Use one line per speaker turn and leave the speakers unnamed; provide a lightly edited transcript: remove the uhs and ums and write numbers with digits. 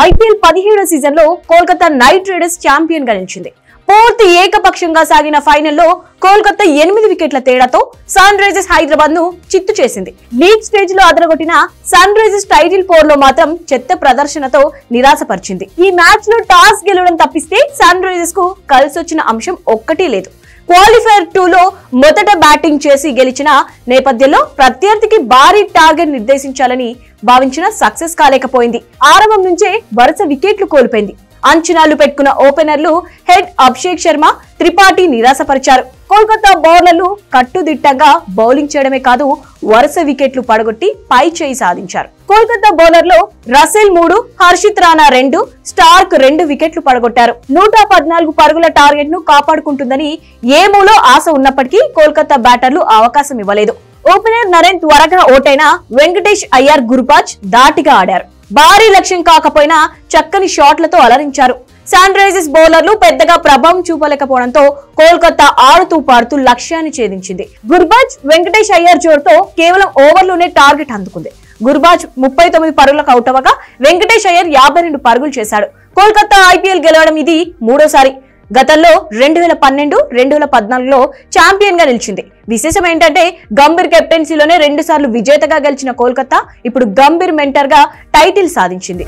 IPL 17వ season లో Kolkata night riders champion గా నిలిచింది. పూర్తి ఏకపక్షంగా సాగిన ఫైనల్లో కోల్కతా 8 వికెట్ల తేడాతో సన్ రైజర్స్ హైదరాబాద్ ను చిత్తు చేసింది. లీగ్ స్టేజ్ లో అదరగొట్టిన సన్ రైజర్స్ టైటిల్ పోర్ లో మాత్రం చెత్త ప్రదర్శనతో నిరాశపరిచింది. ఈ మ్యాచ్ లో టాస్ గెలవడం తప్పిస్తే సన్ రైజర్స్ కు కలిసొచ్చిన అంశం ఒక్కటీ లేదు. క్వాలిఫైర్ 2 లో మొదట బ్యాటింగ్ చేసి గెలిచిన నేపథ్యంలో ప్రత్యర్థికి భారీ టార్గెట్ నిర్దేశించాలని భావించిన సక్సెస్ కాలేకపోయింది. ఆరంభం నుంచే వరుస వికెట్లు కోల్పోయింది. అంచనాలు పెట్టుకున్న ఓపెనర్లు హెడ్ అభిషేక్ శర్మ, త్రిపాఠి నిరాశపరిచారు. కోల్కతా బౌలర్లు కట్టుదిట్టంగా బౌలింగ్ చేయడమే కాదు వరుస వికెట్లు పడగొట్టి పై చేయి సాధించారు. కోల్కతా బౌలర్లో రసెల్ 3, హర్షిత్ రాణా 2, స్టార్క్ 2 వికెట్లు పడగొట్టారు. 114 పరుగుల టార్గెట్ ను కాపాడుకుంటుందని ఏమూలో ఆశ ఉన్నప్పటికీ కోల్కతా బ్యాటర్లు అవకాశం ఇవ్వలేదు. ఓపెనర్ నరేన్ త్వరగా ఓటైన వెంకటేష్ అయ్యర్, గుర్బాజ్ ధాటిగా ఆడారు. భారీ లక్ష్యం కాకపోయినా చక్కని షాట్లతో అలరించారు. సన్ రైజర్స్ బౌలర్లు పెద్దగా ప్రభావం చూపలేకపోవడంతో కోల్కతా ఆడుతూ పాడుతూ లక్ష్యాన్ని ఛేదించింది. గుర్బాజ్, వెంకటేష్ అయ్యర్ జోరుతో కేవలం ఓవర్లోనే టార్గెట్ అందుకుంది. గుర్బాజ్ 39 పరుగులకు అవుట్ అవ్వగా వెంకటేష్ అయ్యర్ 52 పరుగులు చేశాడు. కోల్కతా ఐపీఎల్ గెలవడం ఇది మూడోసారి. గతంలో 2012, 2014లో ఛాంపియన్ గా నిలిచింది. విశేషం ఏంటంటే గంభీర్ కెప్టెన్సీలోనే 2 సార్లు విజేతగా గెలిచిన కోల్కతా ఇప్పుడు గంభీర్ మెంటర్ గా టైటిల్ సాధించింది.